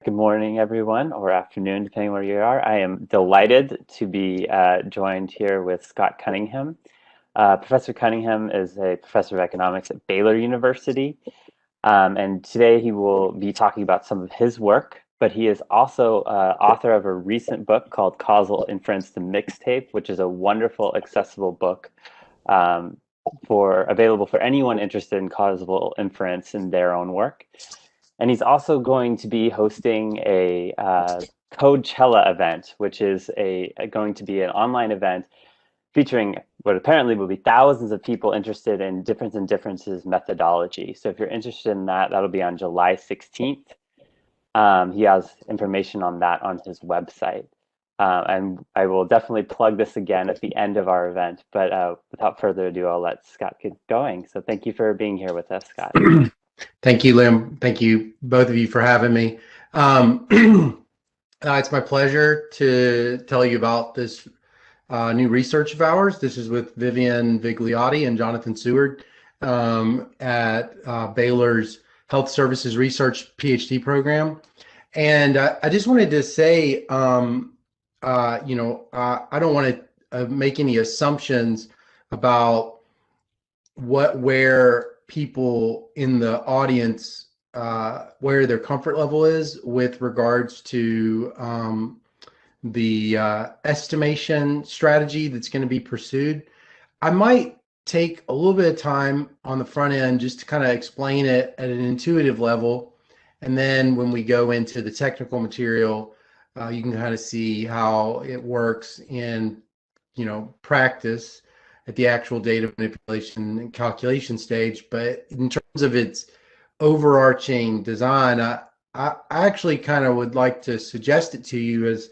Good morning, everyone, or afternoon, depending where you are. I am delighted to be joined here with Scott Cunningham. Professor Cunningham is a professor of economics at Baylor University, and today he will be talking about some of his work, but he is also author of a recent book called Causal Inference to Mixtape, which is a wonderful, accessible book um, available for anyone interested in causal inference in their own work. And he's also going to be hosting a Coachella event, which is going to be an online event featuring what apparently will be thousands of people interested in difference in differences methodology. So if you're interested in that, that'll be on July 16th. He has information on that on his website. And I will definitely plug this again at the end of our event. But without further ado, I'll let Scott get going. So thank you for being here with us, Scott. Thank you, Lim. Thank you, both of you, for having me. It's my pleasure to tell you about this new research of ours. This is with Vivian Vigliotti and Jonathan Seward at Baylor's Health Services Research PhD program. And I just wanted to say, I don't want to make any assumptions about where people in the audience where their comfort level is with regards to the estimation strategy that's going to be pursued. I might take a little bit of time on the front end just to kind of explain it at an intuitive level, and then when we go into the technical material, you can kind of see how it works in practice at the actual data manipulation and calculation stage. But in terms of its overarching design, I actually kind of would like to suggest it to you as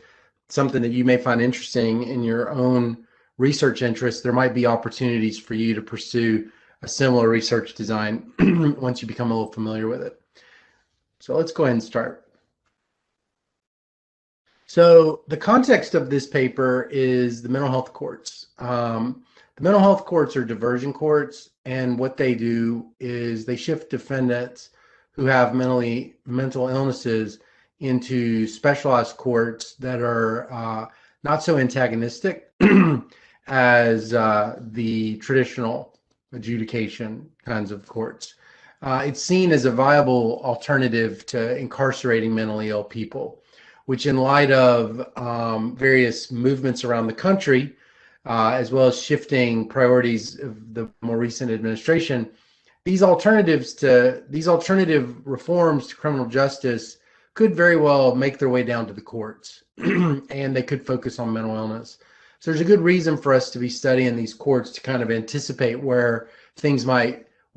something that you may find interesting in your own research interests. There might be opportunities for you to pursue a similar research design once you become a little familiar with it. So let's go ahead and start. So the context of this paper is the mental health courts. The mental health courts are diversion courts, and what they do is they shift defendants who have mental illnesses into specialized courts that are not so antagonistic as the traditional adjudication kinds of courts. It's seen as a viable alternative to incarcerating mentally ill people, which, in light of various movements around the country, as well as shifting priorities of the more recent administration, these alternative reforms to criminal justice could very well make their way down to the courts, and they could focus on mental illness. So there's a good reason for us to be studying these courts to kind of anticipate where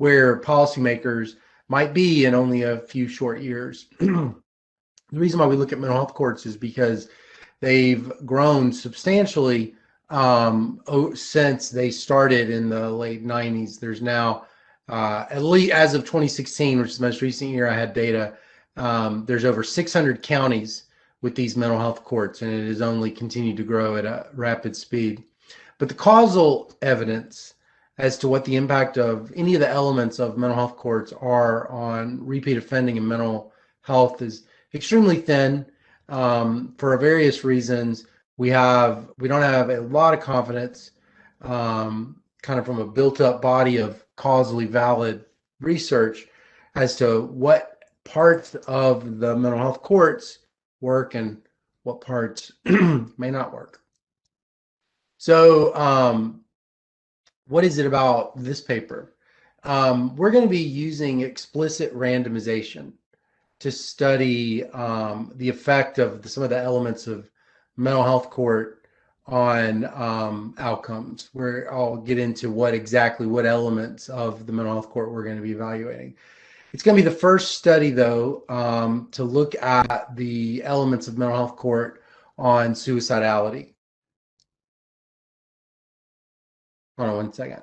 policymakers might be in only a few short years. The reason why we look at mental health courts is because they've grown substantially since they started in the late 90s. There's now, at least as of 2016, which is the most recent year I had data, there's over 600 counties with these mental health courts, and it has only continued to grow at a rapid speed. But the causal evidence as to what the impact of any of the elements of mental health courts are on repeat offending and mental health is extremely thin, for various reasons. We don't have a lot of confidence, kind of from a built-up body of causally valid research, as to what parts of the mental health courts work and what parts may not work. So what is it about this paper? We're going to be using explicit randomization to study the effect of some of the elements of mental health court on outcomes, where I'll get into what elements of the mental health court we're going to be evaluating. It's going to be the first study, though, to look at the elements of mental health court on suicidality. Hold on one second.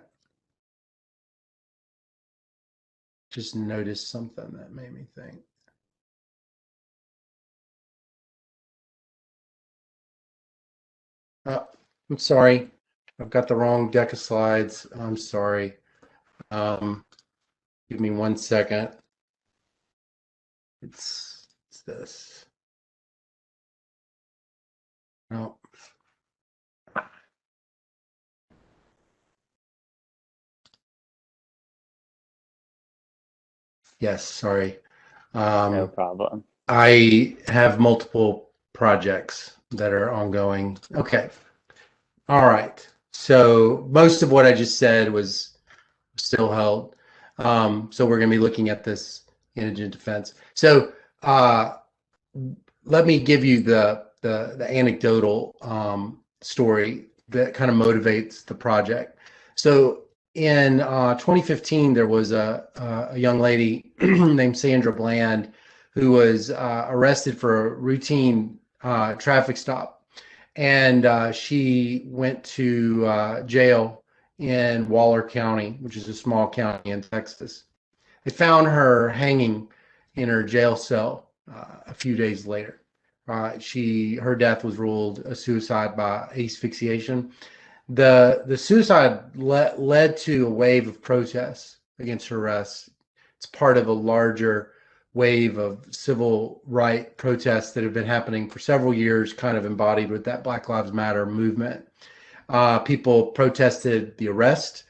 Just noticed something that made me think. I'm sorry. I've got the wrong deck of slides. I'm sorry. Give me 1 second. It's this. No. Yes, sorry. No Um, problem. I have multiple projects that are ongoing. Okay. All right. So most of what I just said was still held. So we're going to be looking at this indigent defense. So let me give you the anecdotal story that kind of motivates the project. So in 2015, there was a young lady named Sandra Bland who was arrested for a routine traffic stop, and she went to jail in Waller County, which is a small county in Texas. They found her hanging in her jail cell a few days later. Her death was ruled a suicide by asphyxiation. The suicide led to a wave of protests against her arrest. It's part of a larger wave of civil right protests that have been happening for several years, kind of embodied with that Black Lives Matter movement. People protested the arrest.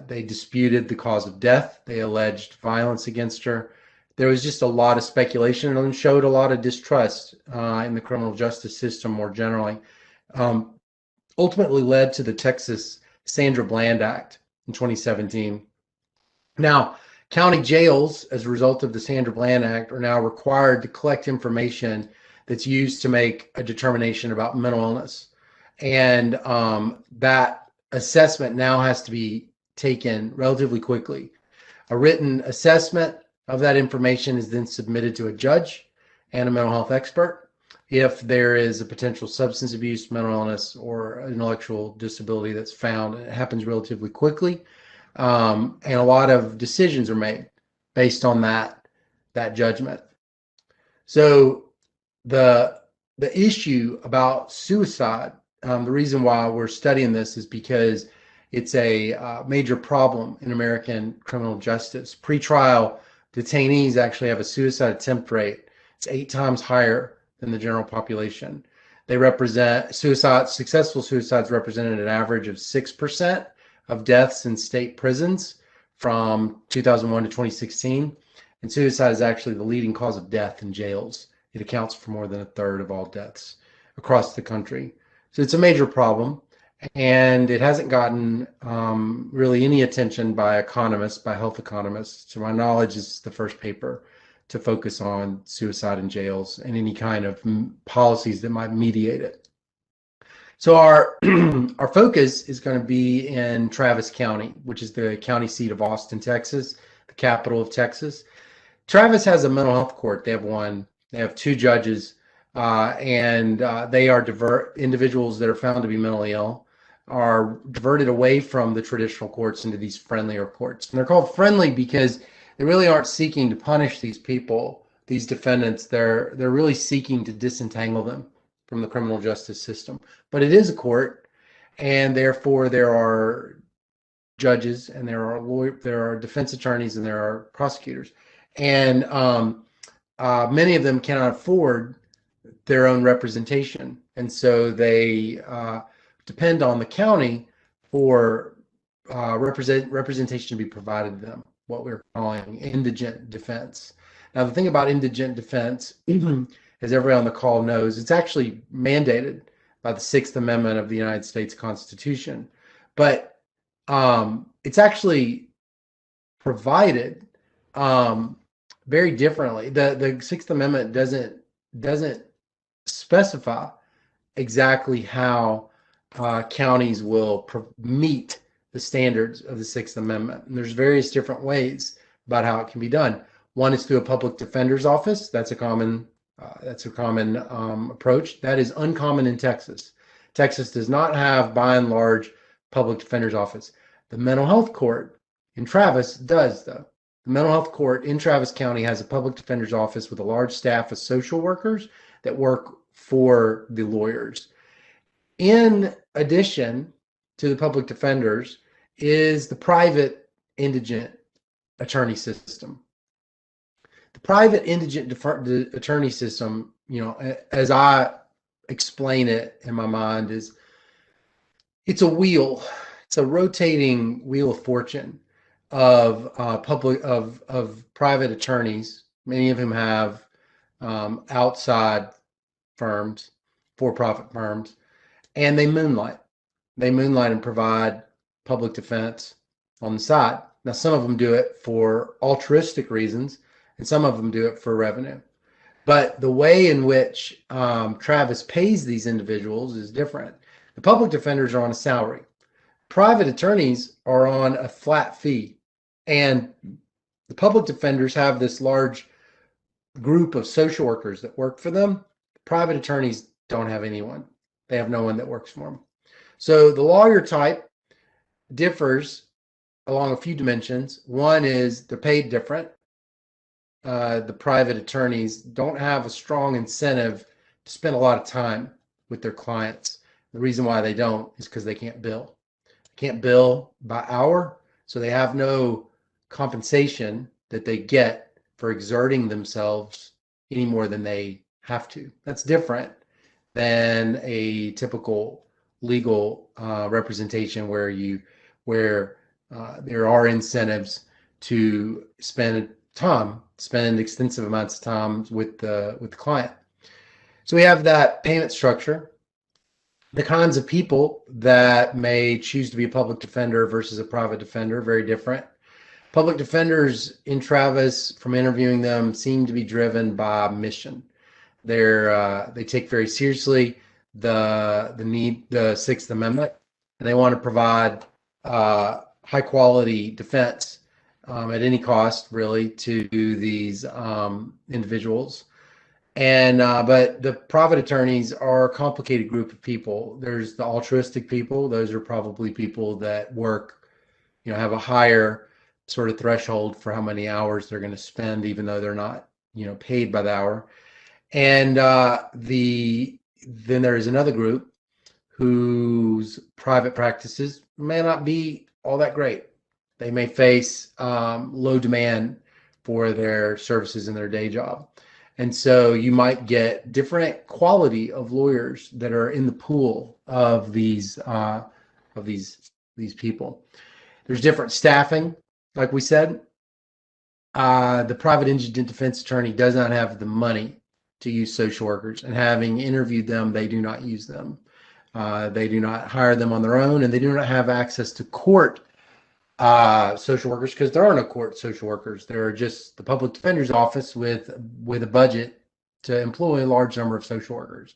They disputed the cause of death. They alleged violence against her. There was just a lot of speculation and showed a lot of distrust in the criminal justice system more generally. Um, Ultimately led to the Texas Sandra Bland Act in 2017. Now, county jails, as a result of the Sandra Bland Act, are now required to collect information that's used to make a determination about mental illness. And that assessment now has to be taken relatively quickly. A written assessment of that information is then submitted to a judge and a mental health expert. If there is a potential substance abuse, mental illness, or intellectual disability that's found, it happens relatively quickly. And a lot of decisions are made based on that judgment. So the issue about suicide, the reason why we're studying this is because it's a major problem in American criminal justice. Pretrial detainees actually have a suicide attempt rate. It's 8 times higher than the general population. They represent successful suicides represented an average of 6% of deaths in state prisons from 2001 to 2016. And suicide is actually the leading cause of death in jails. It accounts for more than a third of all deaths across the country. So it's a major problem, and it hasn't gotten really any attention by economists, by health economists. To my knowledge, this is the first paper to focus on suicide in jails and any kind of policies that might mediate it. So our our focus is going to be in Travis County, which is the county seat of Austin, Texas, the capital of Texas. Travis has a mental health court. They have one. They have 2 judges, and they are individuals that are found to be mentally ill are diverted away from the traditional courts into these friendlier courts. And they're called friendly because they really aren't seeking to punish these people, these defendants. They're really seeking to disentangle them from the criminal justice system. But it is a court, and therefore there are judges, and there are defense attorneys, and there are prosecutors, and many of them cannot afford their own representation, and so they depend on the county for representation to be provided to them, what we're calling indigent defense. Now, the thing about indigent defense, as everyone on the call knows, it's actually mandated by the Sixth Amendment of the United States Constitution, but it's actually provided very differently. The Sixth Amendment doesn't specify exactly how counties will meet the standards of the Sixth Amendment. And there's various different ways about how it can be done. One is through a public defender's office. That's a common approach. That is uncommon in Texas. Texas does not have, by and large, public defender's office. The mental health court in Travis does, though. The mental health court in Travis County has a public defender's office with a large staff of social workers that work for the lawyers. In addition to the public defenders is the private indigent attorney system. The private indigent attorney system, as I explain it in my mind is it's a wheel. It's a rotating wheel of fortune of private attorneys. Many of them have outside firms, for-profit firms, and they moonlight. They moonlight and provide public defense on the side. Now, some of them do it for altruistic reasons, and some of them do it for revenue. But the way in which Travis pays these individuals is different. The public defenders are on a salary. Private attorneys are on a flat fee. And the public defenders have this large group of social workers that work for them. Private attorneys don't have anyone. They have no one that works for them. So the lawyer type differs along a few dimensions. One is they're paid different. The private attorneys don't have a strong incentive to spend a lot of time with their clients. The reason why they don't is because they can't bill. They can't bill by hour, so they have no compensation that they get for exerting themselves any more than they have to. That's different than a typical legal representation where there are incentives to spend extensive amounts of time with the client. So we have that payment structure. The kinds of people that may choose to be a public defender versus a private defender, very different. Public defenders in Travis, from interviewing them, seem to be driven by mission. They take very seriously the Sixth Amendment, and they want to provide high quality defense at any cost, really, to these individuals. And but the private attorneys are a complicated group of people. There's the altruistic people; those are probably people that work, have a higher sort of threshold for how many hours they're going to spend, even though they're not, paid by the hour. And then there is another group whose private practices may not be all that great. They may face low demand for their services in their day job. And so you might get different quality of lawyers that are in the pool of these people. There's different staffing, like we said. The private indigent defense attorney does not have the money to use social workers, and having interviewed them, they do not use them. They do not hire them on their own, and they do not have access to court social workers, because there are no court social workers. There are just the public defender's office with a budget to employ a large number of social workers.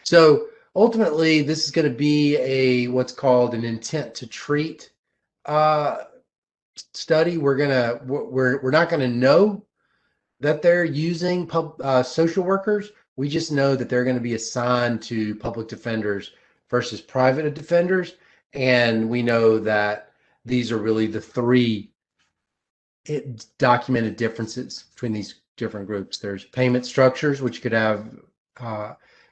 So ultimately, this is going to be what's called an intent to treat study. We're not going to know that they're using social workers. We just know that they're going to be assigned to public defenders versus private defenders, and we know that these are really the three documented differences between these different groups. There's payment structures, which could have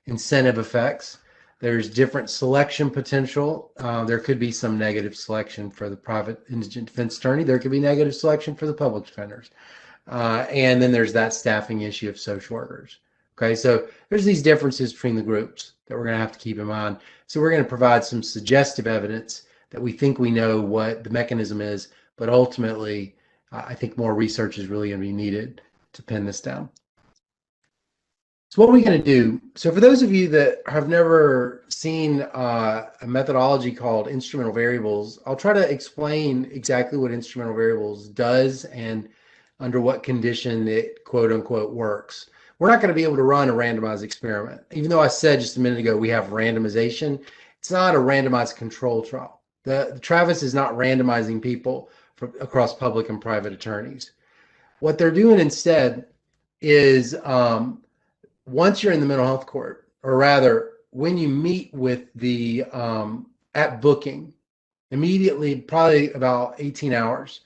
incentive effects. There's different selection potential. There could be some negative selection for the private indigent defense attorney. There could be negative selection for the public defenders. And then there's that staffing issue of social workers. Okay, so there's these differences between the groups that we're going to have to keep in mind. So we're going to provide some suggestive evidence that we think we know what the mechanism is, but ultimately, I think more research is really going to be needed to pin this down. So what are we going to do? So for those of you that have never seen a methodology called instrumental variables, I'll try to explain exactly what instrumental variables does and under what condition it quote unquote works. We're not going to be able to run a randomized experiment. Even though I said just a minute ago we have randomization, it's not a randomized control trial. The Travis is not randomizing people across public and private attorneys. What they're doing instead is once you're in the mental health court, or rather when you meet with the at booking, immediately, probably about 18 hours,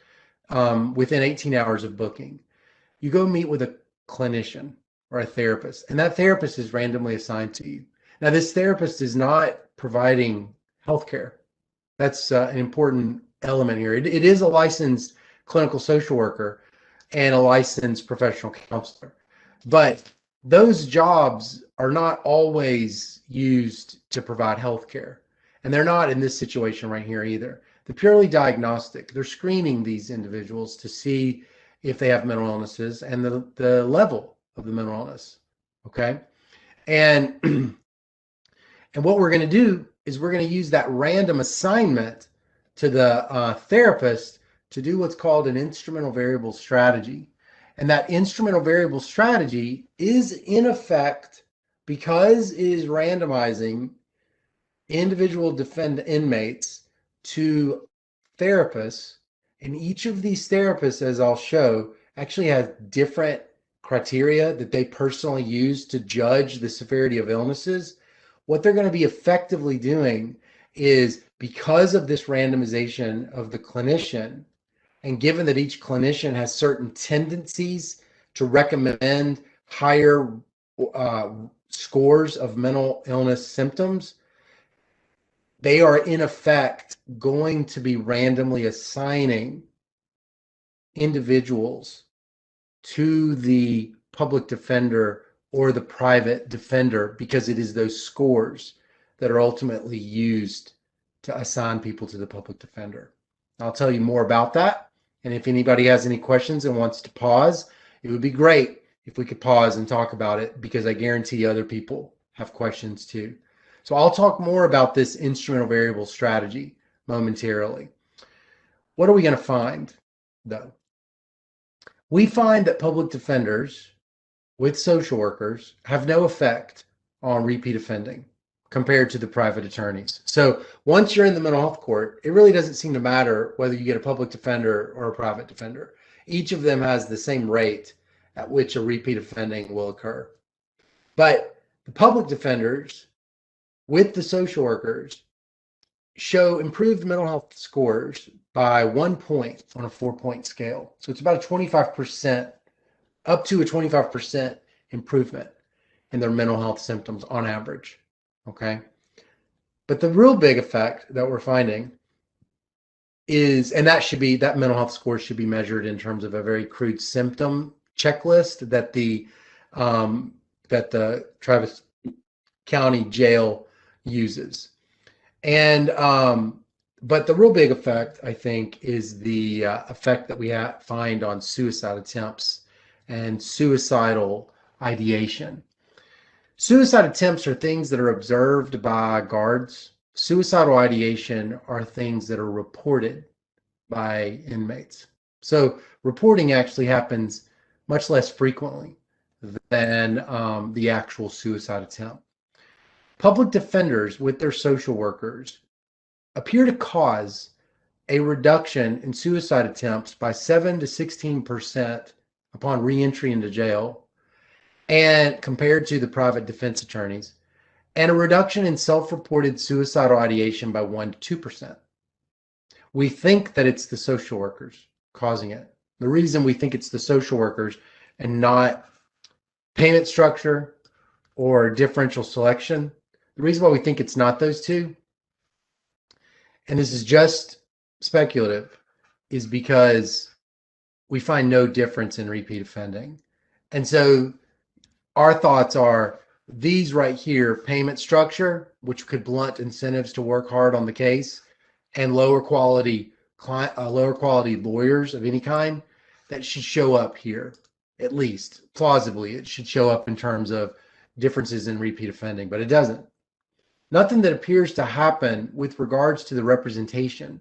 within 18 hours of booking, you go meet with a clinician or a therapist, and that therapist is randomly assigned to you. Now, this therapist is not providing healthcare. That's an important element here. It is a licensed clinical social worker and a licensed professional counselor. But those jobs are not always used to provide health care. And they're not in this situation right here either. They're purely diagnostic. They're screening these individuals to see if they have mental illnesses and the level of the mental illness. Okay. And and what we're going to do is we're going to use that random assignment to the therapist to do what's called an instrumental variable strategy. And that instrumental variable strategy is in effect, because it is randomizing individual inmates to therapists, and each of these therapists, as I'll show, actually has different criteria that they personally use to judge the severity of illnesses. What they're going to be effectively doing is, because of this randomization of the clinician, and given that each clinician has certain tendencies to recommend higher scores of mental illness symptoms, they are in effect going to be randomly assigning individuals to the public defender or the private defender, because it is those scores that are ultimately used to assign people to the public defender. I'll tell you more about that. And if anybody has any questions and wants to pause, it would be great if we could pause and talk about it, because I guarantee other people have questions too. So I'll talk more about this instrumental variable strategy momentarily. What are we going to find, though? We find that public defenders with social workers have no effect on repeat offending compared to the private attorneys. So once you're in the mental health court, it really doesn't seem to matter whether you get a public defender or a private defender. Each of them has the same rate at which a repeat offending will occur. But the public defenders with the social workers show improved mental health scores by 1 point on a 4-point scale. So it's about a 25%, up to a 25% improvement in their mental health symptoms on average. Okay. But the real big effect that we're finding is, and that mental health score should be measured in terms of a very crude symptom checklist that the Travis County Jail uses. And but the real big effect, I think, is the effect that we find on suicide attempts and suicidal ideation. Suicide attempts are things that are observed by guards. Suicidal ideation are things that are reported by inmates. So reporting actually happens much less frequently than the actual suicide attempt. Public defenders with their social workers appear to cause a reduction in suicide attempts by 7 to 16% upon reentry into jail, and compared to the private defense attorneys, and a reduction in self-reported suicidal ideation by 1 to 2%. We think that it's the social workers causing it. The reason we think it's the social workers and not payment structure or differential selection, the reason why we think it's not those two, and this is just speculative, is because we find no difference in repeat offending. And so our thoughts are these right here: payment structure, which could blunt incentives to work hard on the case, and lower quality lawyers of any kind, that should show up here. At least plausibly, it should show up in terms of differences in repeat offending, but it doesn't. Nothing that appears to happen with regards to the representation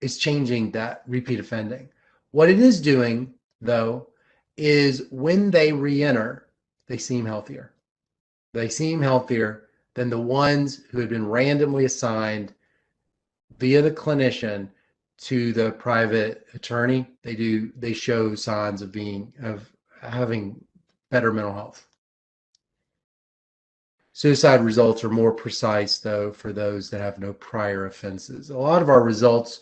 is changing that repeat offending. What it is doing, though, is when they re-enter, they seem healthier. They seem healthier than the ones who had been randomly assigned via the clinician to the private attorney. They show signs of having better mental health. Suicide results are more precise, though, for those that have no prior offenses. A lot of our results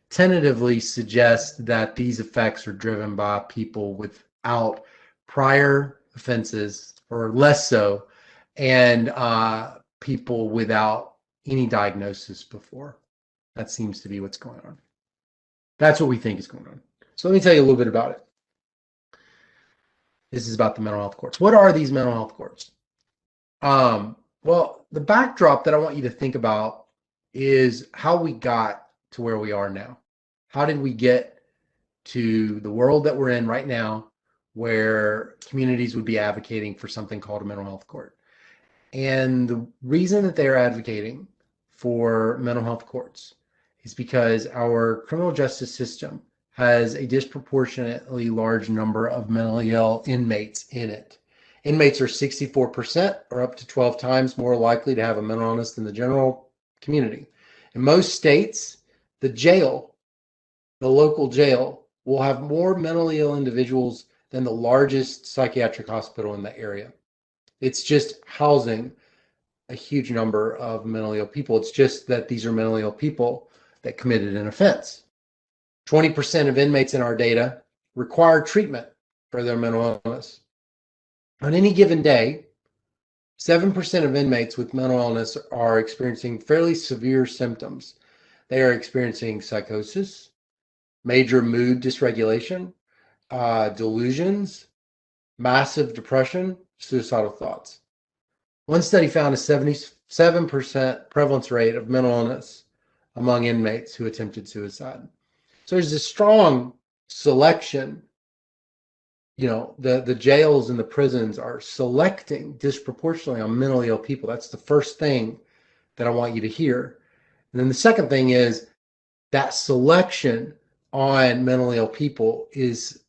tentatively suggest that these effects are driven by people without prior offenses, or less so, and people without any diagnosis before. That seems to be what's going on. That's what we think is going on. So let me tell you a little bit about it. This is about the mental health courts. What are these mental health courts? Well, the backdrop that I want you to think about is how we got to where we are now. How did we get to the world that we're in right now, where communities would be advocating for something called a mental health court? And the reason that they're advocating for mental health courts is because our criminal justice system has a disproportionately large number of mentally ill inmates in it. Inmates are 64% or up to 12 times more likely to have a mental illness than the general community. In most states, the jail, the local jail, will have more mentally ill individuals than the largest psychiatric hospital in the area. It's just housing a huge number of mentally ill people. It's just that these are mentally ill people that committed an offense. 20% of inmates in our data require treatment for their mental illness. On any given day, 7% of inmates with mental illness are experiencing fairly severe symptoms. They are experiencing psychosis, major mood dysregulation, delusions, massive depression, suicidal thoughts. One study found a 77% prevalence rate of mental illness among inmates who attempted suicide. So there's a strong selection. The jails and the prisons are selecting disproportionately on mentally ill people. That's the first thing that I want you to hear. And then the second thing is that selection on mentally ill people is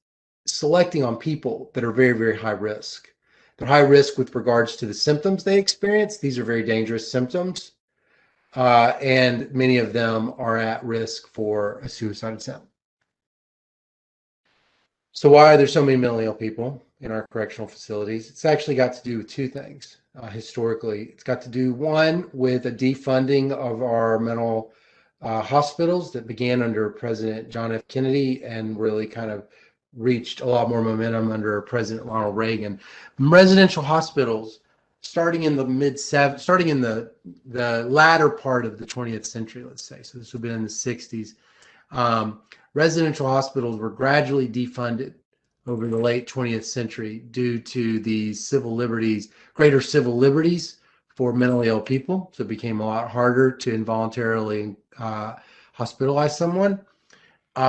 selecting on people that are very, very high risk. They're high risk with regards to the symptoms they experience. These are very dangerous symptoms. And many of them are at risk for a suicide attempt. So why are there so many mentally ill people in our correctional facilities? It's actually got to do with two things. Historically, it's got to do, one, with a defunding of our mental hospitals that began under President John F. Kennedy and really kind of reached a lot more momentum under President Ronald Reagan. Residential hospitals, starting in the latter part of the 20th century, let's say, so this would have been in the 60s, residential hospitals were gradually defunded over the late 20th century due to the greater civil liberties for mentally ill people. So it became a lot harder to involuntarily hospitalize someone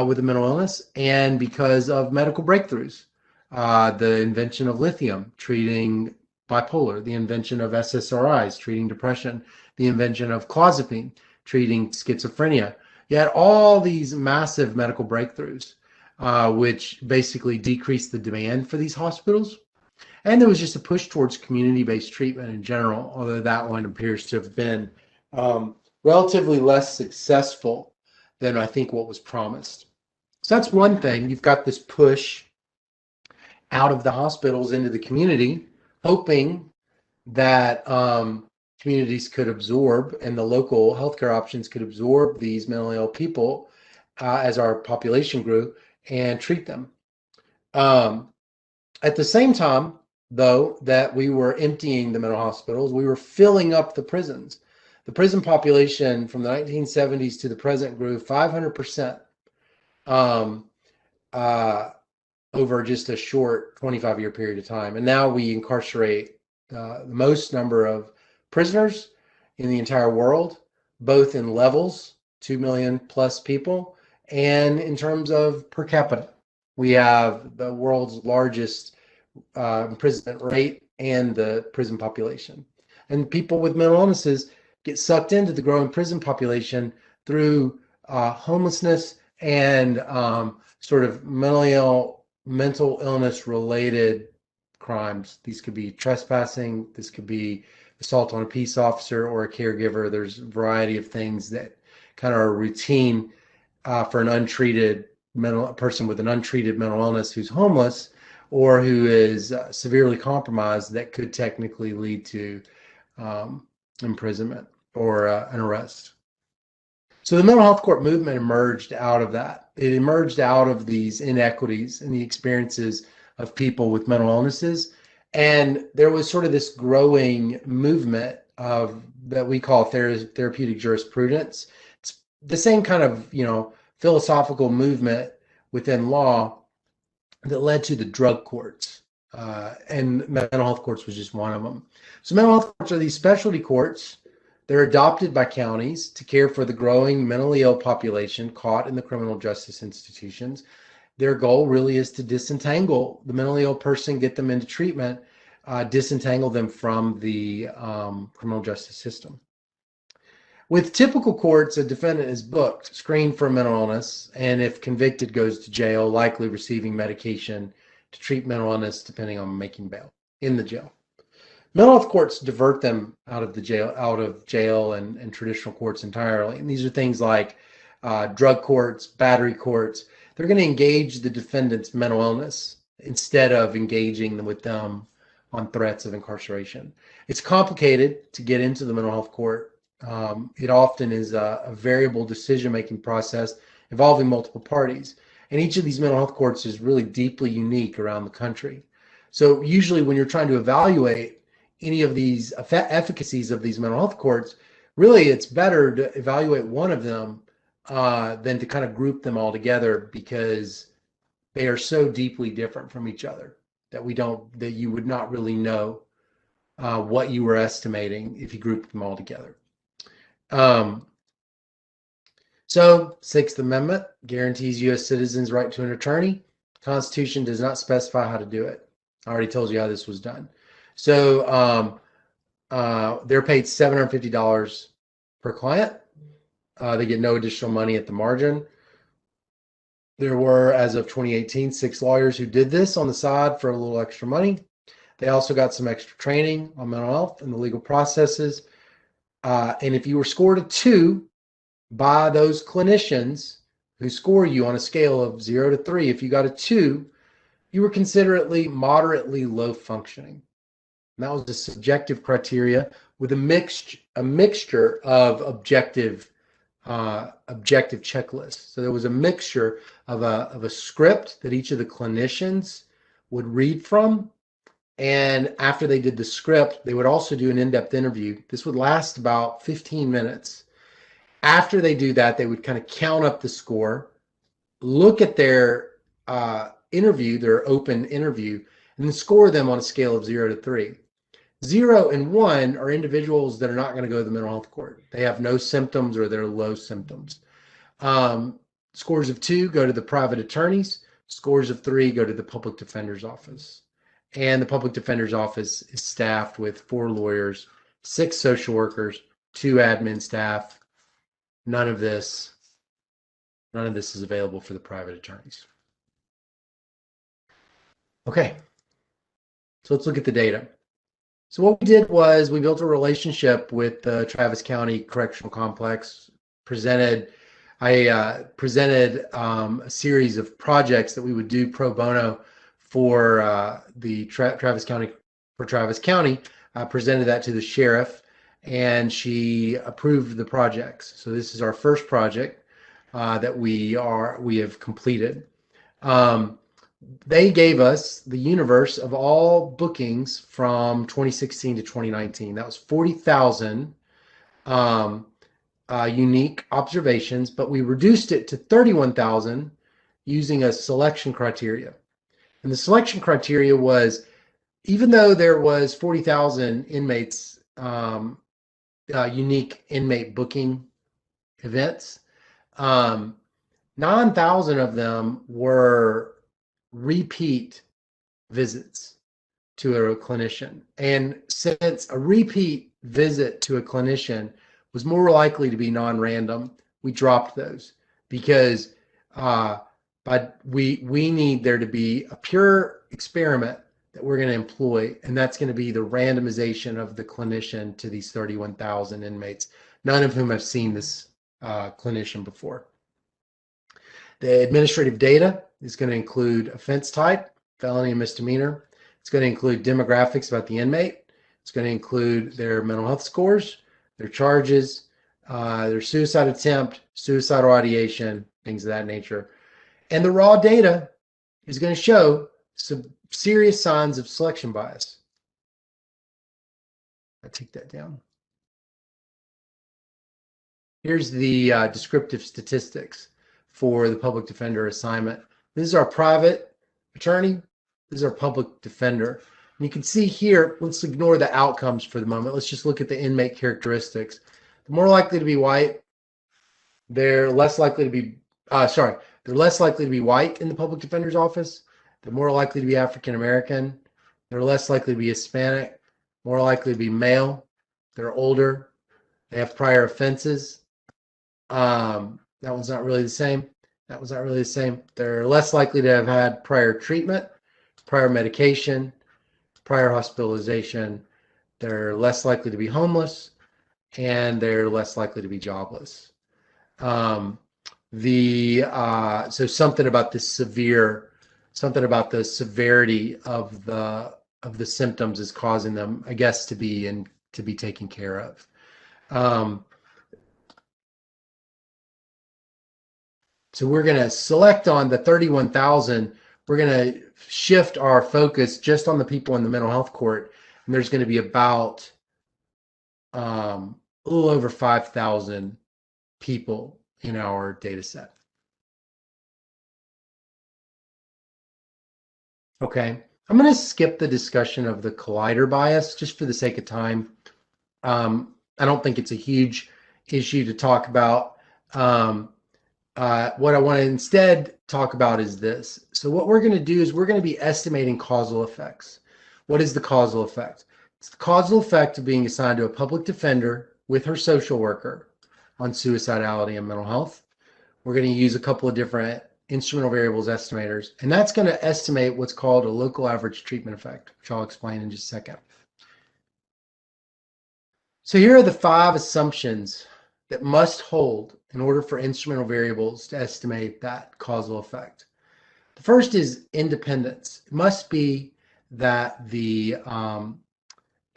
with a mental illness, and because of medical breakthroughs, the invention of lithium treating bipolar, the invention of SSRIs treating depression, the invention of clozapine treating schizophrenia. You had all these massive medical breakthroughs, which basically decreased the demand for these hospitals. And there was just a push towards community-based treatment in general, although that one appears to have been relatively less successful than I think what was promised. So that's one thing. You've got this push out of the hospitals into the community, hoping that communities could absorb and the local healthcare options could absorb these mentally ill people as our population grew and treat them. At the same time, though, that we were emptying the mental hospitals, we were filling up the prisons. The prison population from the 1970s to the present grew 500% over just a short 25-year period of time. And now we incarcerate the most number of prisoners in the entire world, both in levels, 2 million plus people, and in terms of per capita. We have the world's largest imprisonment rate and the prison population. And people with mental illnesses get sucked into the growing prison population through homelessness and sort of mental illness related crimes. These could be trespassing, this could be assault on a peace officer or a caregiver. There's a variety of things that kind of are routine for a person with an untreated mental illness who's homeless or who is severely compromised that could technically lead to imprisonment or an arrest. So the mental health court movement emerged out of that. It emerged out of these inequities and the experiences of people with mental illnesses. And there was sort of this growing movement of that we call therapeutic jurisprudence. It's the same kind of, philosophical movement within law that led to the drug courts. and mental health courts was just one of them. So mental health courts are these specialty courts. They're adopted by counties to care for the growing mentally ill population caught in the criminal justice institutions. Their goal really is to disentangle the mentally ill person, get them into treatment, disentangle them from the criminal justice system. With typical courts, a defendant is booked, screened for mental illness, and if convicted, goes to jail, likely receiving medication to treat mental illness, depending on making bail in the jail. Mental health courts divert them out of jail and traditional courts entirely. And these are things like drug courts, battery courts. They're going to engage the defendant's mental illness instead of engaging with them on threats of incarceration. It's complicated to get into the mental health court. It often is a variable decision-making process involving multiple parties. And each of these mental health courts is really deeply unique around the country. So usually when you're trying to evaluate any of these efficacies of these mental health courts, really it's better to evaluate one of them than to kind of group them all together, because they are so deeply different from each other that you would not really know what you were estimating if you grouped them all together. So, Sixth Amendment guarantees U.S. citizens right to an attorney. Constitution does not specify how to do it. I already told you how this was done. So, they're paid $750 per client. They get no additional money at the margin. There were, as of 2018, 6 lawyers who did this on the side for a little extra money. They also got some extra training on mental health and the legal processes. And if you were scored a 2 by those clinicians who score you on a scale of 0 to 3, if you got a 2, you were considered moderately low functioning. And that was the subjective criteria with a mixture of objective checklists. So there was a mixture of a script that each of the clinicians would read from. And after they did the script, they would also do an in-depth interview. This would last about 15 minutes. After they do that, they would kind of count up the score, look at their interview, their open interview, and then score them on a scale of 0 to 3. 0 and 1 are individuals that are not going to go to the mental health court. They have no symptoms or they're low symptoms. Scores of 2 go to the private attorneys. Scores of 3 go to the public defender's office. And the public defender's office is staffed with 4 lawyers, 6 social workers, 2 admin staff. None of this is available for the private attorneys. Okay, so let's look at the data. So what we did was we built a relationship with the Travis County Correctional Complex, presented a series of projects that we would do pro bono for the Travis County. I presented that to the sheriff, and she approved the projects. So this is our first project that we have completed. They gave us the universe of all bookings from 2016 to 2019. That was 40,000 unique observations, but we reduced it to 31,000 using a selection criteria. And the selection criteria was, even though there was 40,000 inmates, unique inmate booking events, 9,000 of them were repeat visits to a clinician. And since a repeat visit to a clinician was more likely to be non-random, we dropped those, because we need there to be a pure experiment that we're going to employ, and that's going to be the randomization of the clinician to these 31,000 inmates, none of whom have seen this clinician before. The administrative data is going to include offense type, felony and misdemeanor. It's going to include demographics about the inmate. It's going to include their mental health scores, their charges, their suicide attempt, suicidal ideation, things of that nature. And the raw data is going to show some serious signs of selection bias. I take that down. Here's the descriptive statistics for the public defender assignment. This is our private attorney. This is our public defender. And you can see here, let's ignore the outcomes for the moment. Let's just look at the inmate characteristics. The more likely to be white, they're less likely to be, they're less likely to be white in the public defender's office. They're more likely to be African American. They're less likely to be Hispanic, more likely to be male. They're older. They have prior offenses. That one's not really the same. That one's not really the same. They're less likely to have had prior treatment, prior medication, prior hospitalization. They're less likely to be homeless, and they're less likely to be jobless. So something about the severity of the symptoms is causing them, I guess, to be taken care of. So we're going to select on the 31,000. We're going to shift our focus just on the people in the mental health court. And there's going to be about a little over 5,000 people in our data set. Okay, I'm going to skip the discussion of the collider bias just for the sake of time. I don't think it's a huge issue to talk about. What I want to instead talk about is this. So what we're going to do is we're going to be estimating causal effects. What is the causal effect? It's the causal effect of being assigned to a public defender with her social worker on suicidality and mental health. We're going to use a couple of different instrumental variables estimators, and that's going to estimate what's called a local average treatment effect, which I'll explain in just a second. So here are the 5 assumptions that must hold in order for instrumental variables to estimate that causal effect. The first is independence. It must be that the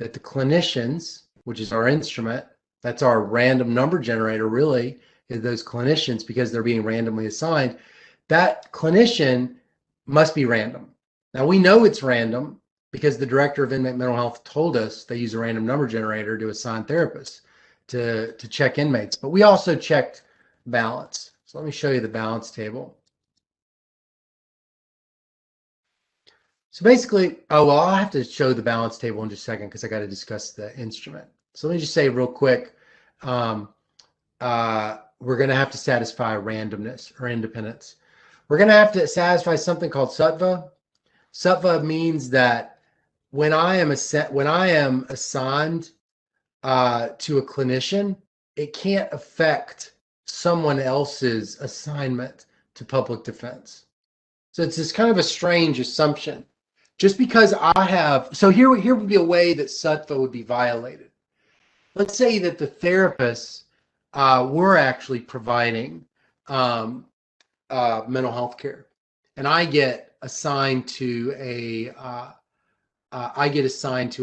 clinicians, which is our instrument, that's our random number generator, really, is those clinicians, because they're being randomly assigned, that clinician must be random. Now, we know it's random because the director of inmate mental health told us they use a random number generator to assign therapists to check inmates, but we also checked balance. So let me show you the balance table. So basically, I'll have to show the balance table in just a second because I got to discuss the instrument. So let me just say real quick, we're going to have to satisfy randomness or independence. We're going to have to satisfy something called sattva. Sattva means that when I am assigned to a clinician, it can't affect someone else's assignment to public defense. So it's this kind of a strange assumption. Just because I have, so here would be a way that sattva would be violated. Let's say that the therapists were actually providing mental health care, and I get assigned to a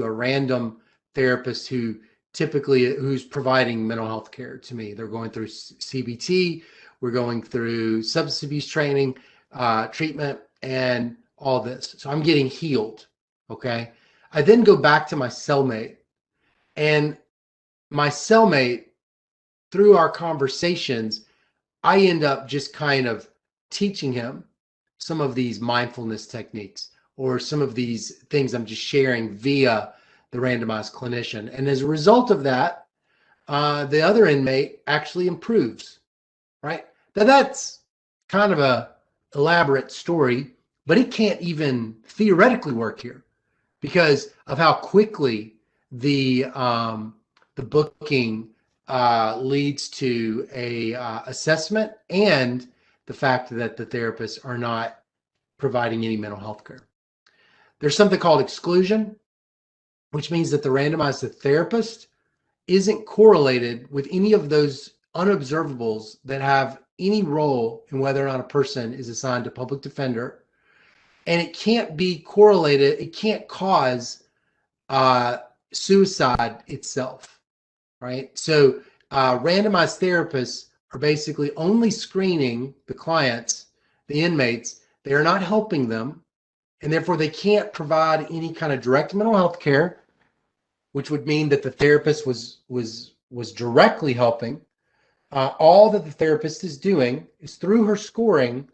random therapist who's providing mental health care to me. They're going through CBT, we're going through substance abuse training, treatment, and all this. So I'm getting healed, okay? I then go back to my cellmate, and my cellmate, through our conversations, I end up just kind of teaching him some of these mindfulness techniques or some of these things I'm just sharing via the randomized clinician. And as a result of that, the other inmate actually improves, right? Now that's kind of a elaborate story, but it can't even theoretically work here because of how quickly the booking leads to a assessment and the fact that the therapists are not providing any mental health care. There's something called exclusion, which means that the randomized therapist isn't correlated with any of those unobservables that have any role in whether or not a person is assigned to public defender. And it can't be correlated. It can't cause suicide itself, right? So randomized therapists are basically only screening the clients, the inmates. They are not helping them, and therefore they can't provide any kind of direct mental health care, which would mean that the therapist was directly helping. All that the therapist is doing is through her scoring,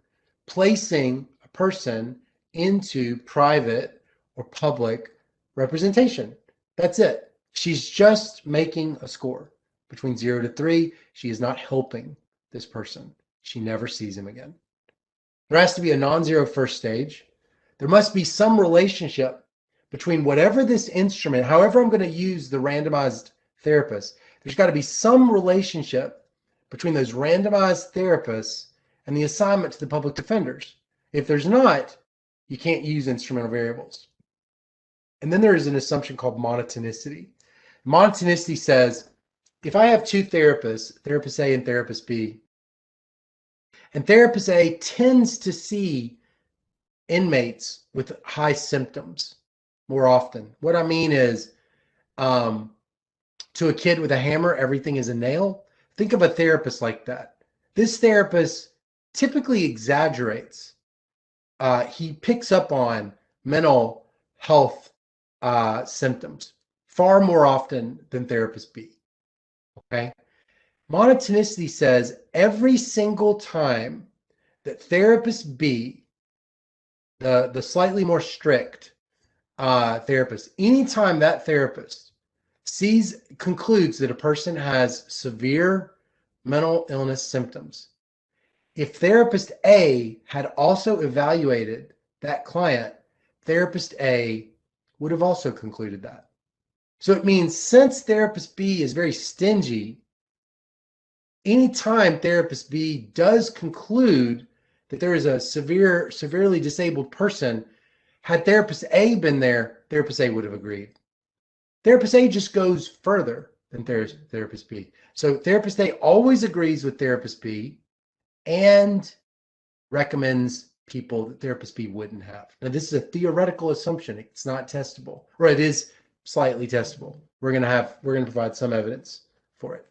placing a person into private or public representation. That's it. She's just making a score between 0 to 3. She is not helping this person. She never sees him again. There has to be a non-zero first stage. There must be some relationship between whatever this instrument, however I'm going to use the randomized therapist, there's got to be some relationship between those randomized therapists and the assignment to the public defenders. If there's not, you can't use instrumental variables. And then there is an assumption called monotonicity. Monotonicity says, if I have two therapists, therapist A and therapist B, and therapist A tends to see inmates with high symptoms more often. What I mean is, to a kid with a hammer, everything is a nail. Think of a therapist like that. This therapist typically exaggerates. He picks up on mental health symptoms far more often than therapist B. Okay. Monotonicity says every single time that therapist B, the slightly more strict therapist, anytime that therapist concludes that a person has severe mental illness symptoms, if therapist A had also evaluated that client, therapist A would have also concluded that. So it means since therapist B is very stingy, anytime therapist B does conclude that there is a severely disabled person, had therapist A been there, therapist A would have agreed. Therapist A just goes further than therapist B. So therapist A always agrees with therapist B and recommends people that therapist B wouldn't have. Now, this is a theoretical assumption. It's not testable, or it is slightly testable. We're going to provide some evidence for it.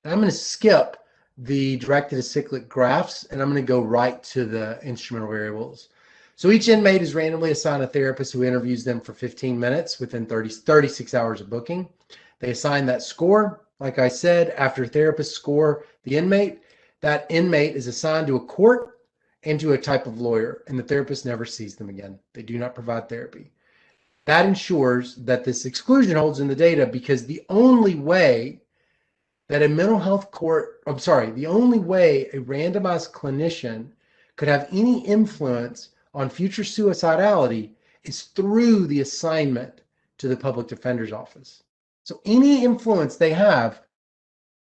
Now, I'm going to skip the directed acyclic graphs, and I'm going to go right to the instrumental variables. So each inmate is randomly assigned a therapist who interviews them for 15 minutes within 36 hours of booking. They assign that score. Like I said, after therapists score the inmate, that inmate is assigned to a court and to a type of lawyer, and the therapist never sees them again. They do not provide therapy. That ensures that this exclusion holds in the data, because the only way that a mental health court, the only way a randomized clinician could have any influence on future suicidality is through the assignment to the public defender's office. So any influence they have,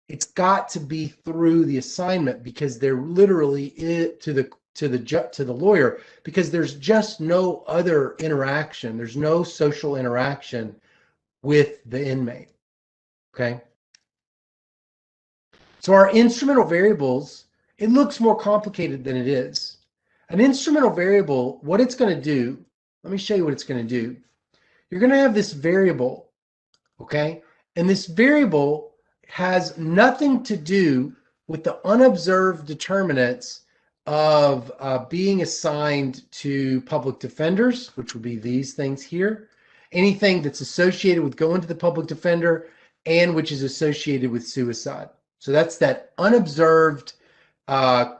it's got to be through the assignment, because they're literally to the lawyer, because there's just no other interaction. There's no social interaction with the inmate. Okay. So our instrumental variables, it looks more complicated than it is. An instrumental variable, what it's going to do, let me show you what it's going to do. You're going to have this variable, okay? And this variable has nothing to do with the unobserved determinants of being assigned to public defenders, which would be these things here. Anything that's associated with going to the public defender and which is associated with suicide. So that's that unobserved, unobserved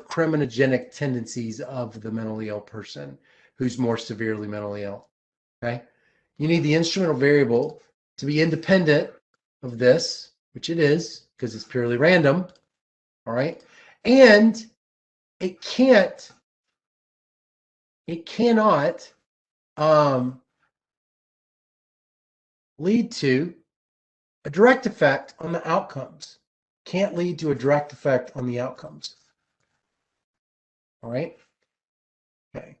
criminogenic tendencies of the mentally ill person who's more severely mentally ill. Okay. You need the instrumental variable to be independent of this, which it is, because it's purely random. All right. And it cannot lead to a direct effect on the outcomes. Can't lead to a direct effect on the outcomes. All right. Okay.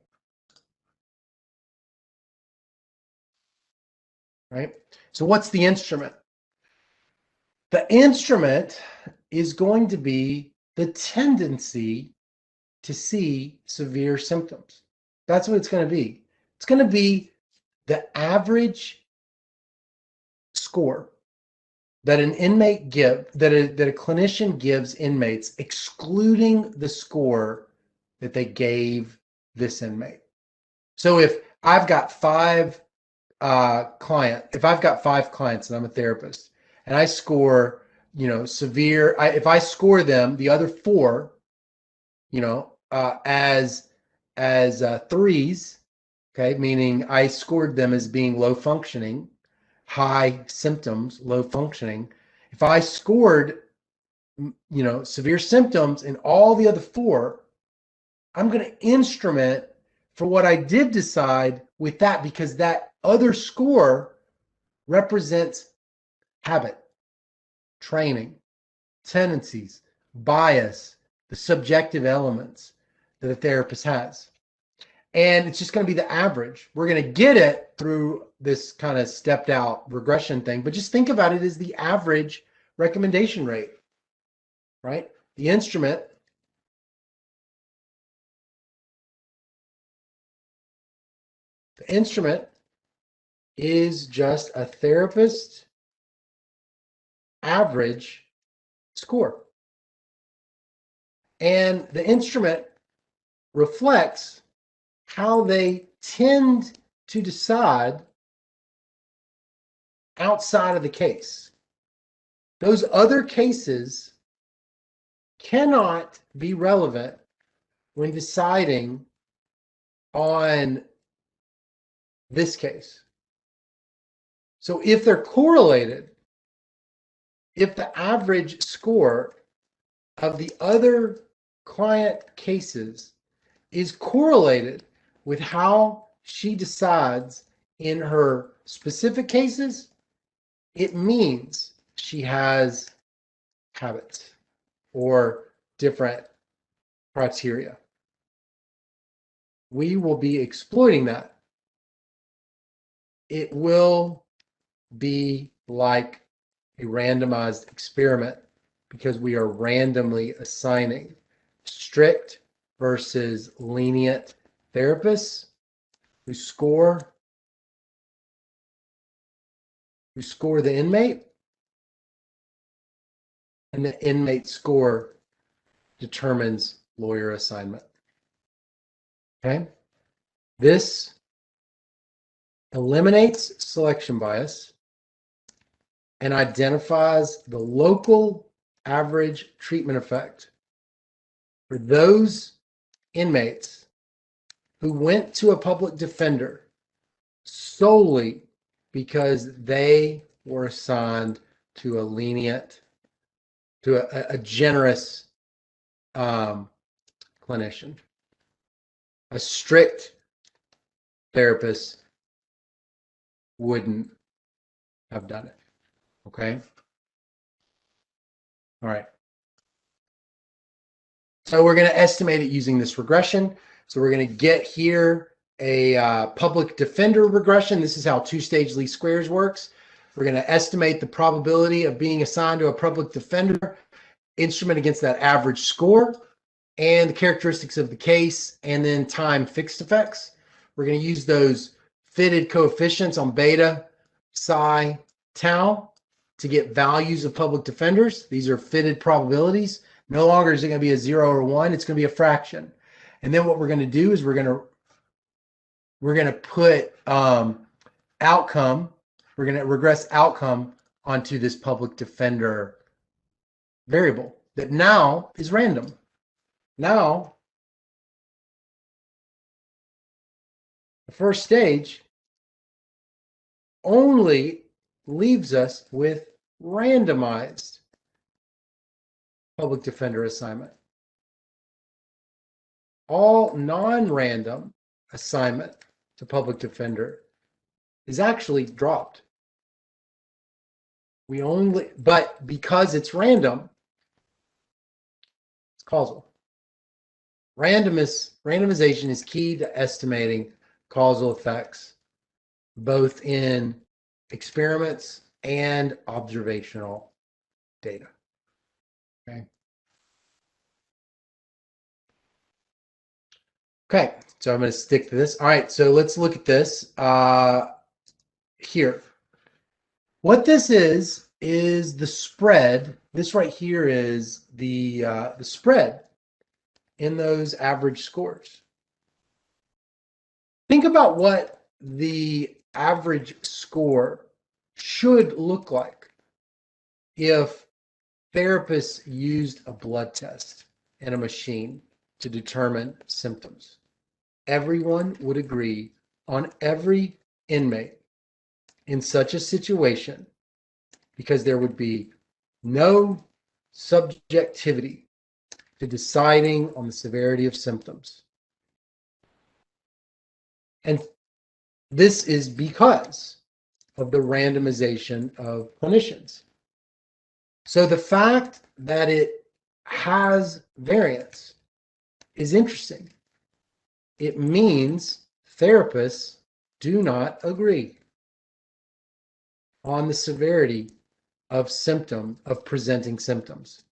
Right. So what's the instrument? The instrument is going to be the tendency to see severe symptoms. That's what it's going to be. It's going to be the average score that an inmate that a clinician gives inmates, excluding the score that they gave this inmate. So if I've got five clients and I'm a therapist, and I score, severe, if I score them, the other four, as as threes, okay, meaning I scored them as being low functioning, high symptoms, low functioning. If I scored, severe symptoms in all the other four, I'm going to instrument for what I did decide with that, because that other score represents habit, training, tendencies, bias, the subjective elements that a therapist has. And it's just going to be the average. We're going to get it through this kind of stepped out regression thing, but just think about it as the average recommendation rate, right? The instrument is just a therapist average score. And the instrument reflects how they tend to decide outside of the case. Those other cases cannot be relevant when deciding on this case. So if they're correlated, if the average score of the other client cases is correlated with how she decides in her specific cases, it means she has habits or different criteria. We will be exploiting that. It will be like a randomized experiment because we are randomly assigning strict versus lenient therapists who score the inmate, and the inmate score determines lawyer assignment. Okay? This eliminates selection bias and identifies the local average treatment effect for those inmates who went to a public defender solely because they were assigned to a lenient, to a generous clinician. A strict therapist wouldn't have done it. Okay? All right. So we're going to estimate it using this regression. So we're going to get here a public defender regression. This is how two-stage least squares works. We're going to estimate the probability of being assigned to a public defender, instrument against that average score, and the characteristics of the case, and then time fixed effects. We're going to use those fitted coefficients on beta, psi, tau to get values of public defenders. These are fitted probabilities. No longer is it going to be a 0 or 1. It's going to be a fraction. And then what we're going to do is we're going to put outcome. We're going to regress outcome onto this public defender variable that now is random. Now, the first stage only leaves us with randomized public defender assignment. All non-random assignment to public defender is actually dropped. But because it's random, it's causal. Randomization is key to estimating causal effects, both in experiments and observational data. Okay. Okay, so I'm going to stick to this. All right, so let's look at this here. What this is the spread. This right here is the spread in those average scores. Think about what the average score should look like if therapists used a blood test and a machine to determine symptoms. everyone would agree on every inmate in such a situation, because there would be no subjectivity to deciding on the severity of symptoms. And this is because of the randomization of clinicians. So the fact that it has variance is interesting. It means therapists do not agree on the severity of presenting symptoms.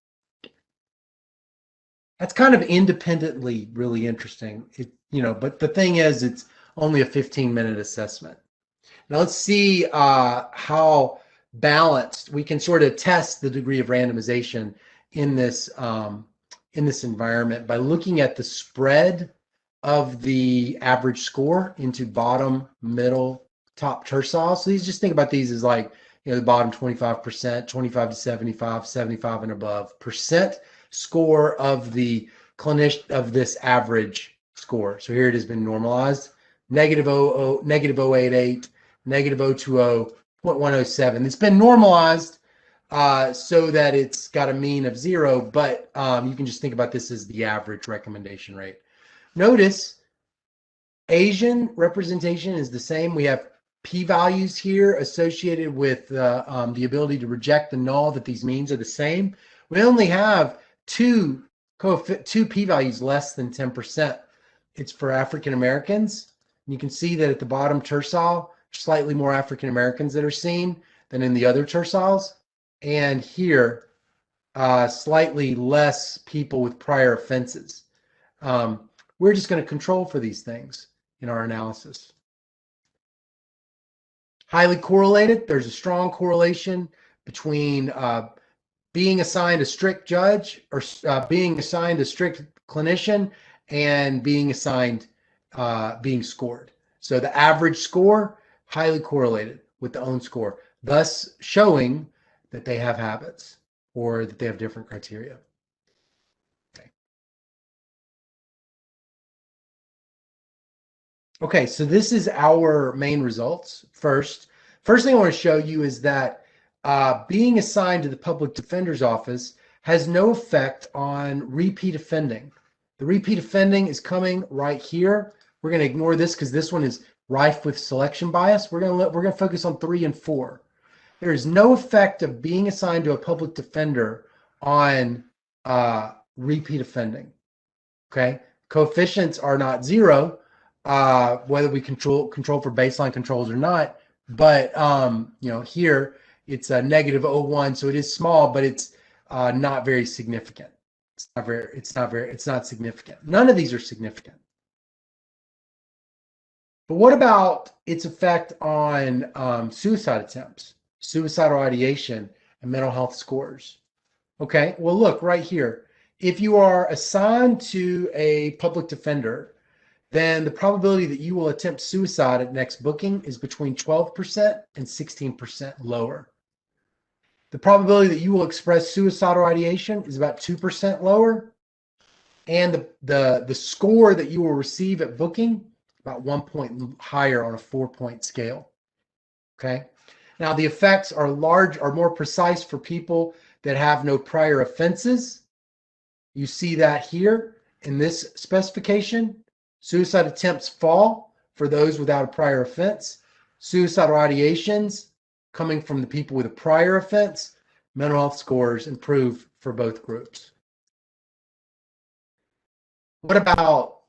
That's kind of independently really interesting. But the thing is, it's only a 15-minute assessment. Now let's see how balanced we can sort of test the degree of randomization in this environment by looking at the spread of the average score into bottom, middle, top tercile. So just think about these as like, the bottom 25%, 25 to 75, 75 and above percent score of the clinician of this average score. So here it has been normalized. Negative 0.088, negative 0.20, 0.107. It's been normalized so that it's got a mean of 0, but you can just think about this as the average recommendation rate. Notice Asian representation is the same. We have p-values here associated with the ability to reject the null, that these means are the same. We only have two p-values less than 10%. It's for African Americans. You can see that at the bottom tercile, slightly more African Americans that are seen than in the other terciles. And here, slightly less people with prior offenses. We're just going to control for these things in our analysis. Highly correlated. There's a strong correlation between being assigned a strict judge or being assigned a strict clinician and being assigned being scored. So the average score, highly correlated with the own score, thus showing that they have habits or that they have different criteria. Okay, so this is our main results. First thing I want to show you is that being assigned to the public defender's office has no effect on repeat offending. The repeat offending is coming right here. We're going to ignore this because this one is rife with selection bias. We're going to focus on 3 and 4. There is no effect of being assigned to a public defender on repeat offending. Okay, coefficients are not 0. Whether we control for baseline controls or not, but here it's a negative 0.01, so it is small, but it's not very significant. It's not significant. None of these are significant. But what about its effect on suicide attempts, suicidal ideation, and mental health scores? Okay, well look right here. If you are assigned to a public defender, then the probability that you will attempt suicide at next booking is between 12% and 16% lower. The probability that you will express suicidal ideation is about 2% lower. And the score that you will receive at booking, about 1 point higher on a 4-point scale. Okay. Now the effects are more precise for people that have no prior offenses. You see that here in this specification. Suicide attempts fall for those without a prior offense. Suicidal ideations coming from the people with a prior offense. Mental health scores improve for both groups. What about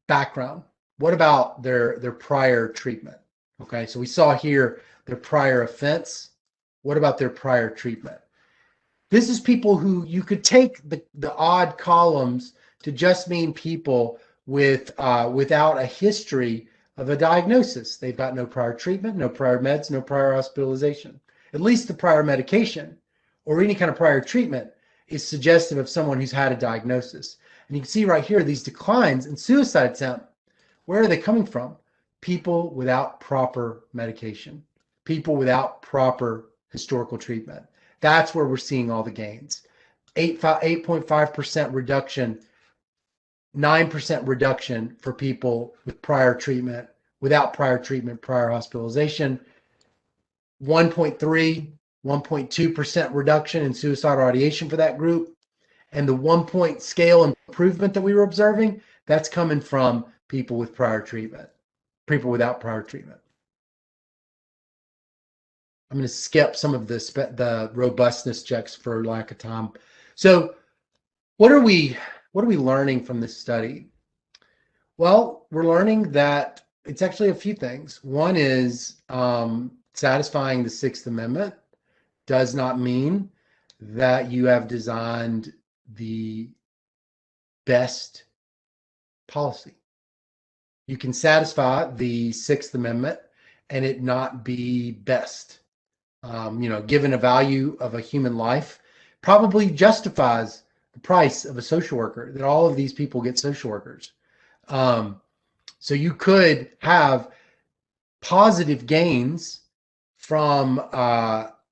background? What about their prior treatment? Okay, so we saw here their prior offense. What about their prior treatment? This is people who you could take the odd columns to just mean people without a history of a diagnosis. They've got no prior treatment, no prior meds, no prior hospitalization. At least the prior medication or any kind of prior treatment is suggestive of someone who's had a diagnosis. And you can see right here, these declines in suicide attempt, where are they coming from? People without proper medication, people without proper historical treatment. That's where we're seeing all the gains. 8.5% reduction 9% reduction for people with prior treatment, without prior treatment, prior hospitalization, 1.3, 1.2% reduction in suicidal ideation for that group. And the 1 point scale improvement that we were observing, that's coming from people with prior treatment, people without prior treatment. I'm going to skip some of the robustness checks for lack of time. So what are we learning from this study? Well, we're learning that it's actually a few things. One is satisfying the Sixth Amendment does not mean that you have designed the best policy. You can satisfy the Sixth Amendment and it not be best. Given a value of a human life, probably justifies the price of a social worker, that all of these people get social workers. So you could have positive gains from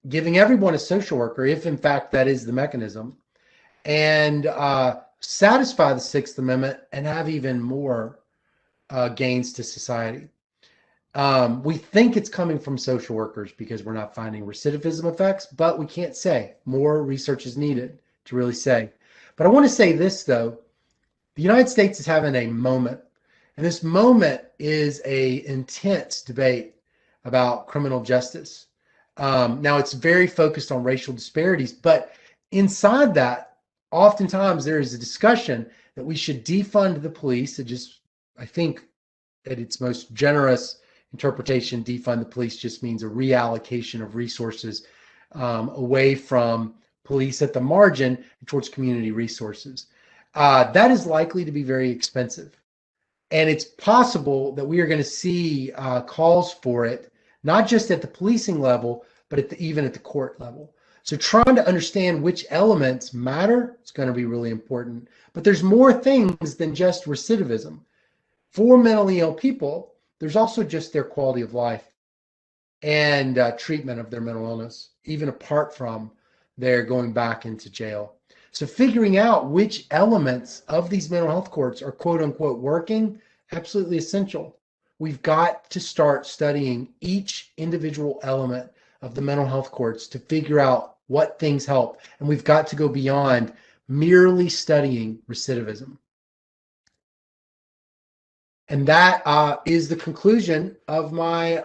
giving everyone a social worker, if in fact that is the mechanism, and satisfy the Sixth Amendment and have even more gains to society. We think it's coming from social workers because we're not finding recidivism effects, but we can't say. More research is needed to really say. But I want to say this, though. The United States is having a moment, and this moment is an intense debate about criminal justice. Now, it's very focused on racial disparities, but inside that, oftentimes there is a discussion that we should defund the police. I think at its most generous interpretation, defund the police just means a reallocation of resources away from police at the margin towards community resources. That is likely to be very expensive. And it's possible that we are going to see calls for it, not just at the policing level, but even at the court level. So trying to understand which elements matter is going to be really important. But there's more things than just recidivism. For mentally ill people, there's also just their quality of life and treatment of their mental illness, even apart from their going back into jail. So figuring out which elements of these mental health courts are quote unquote working, absolutely essential. We've got to start studying each individual element of the mental health courts to figure out what things help. And we've got to go beyond merely studying recidivism. And that is the conclusion of my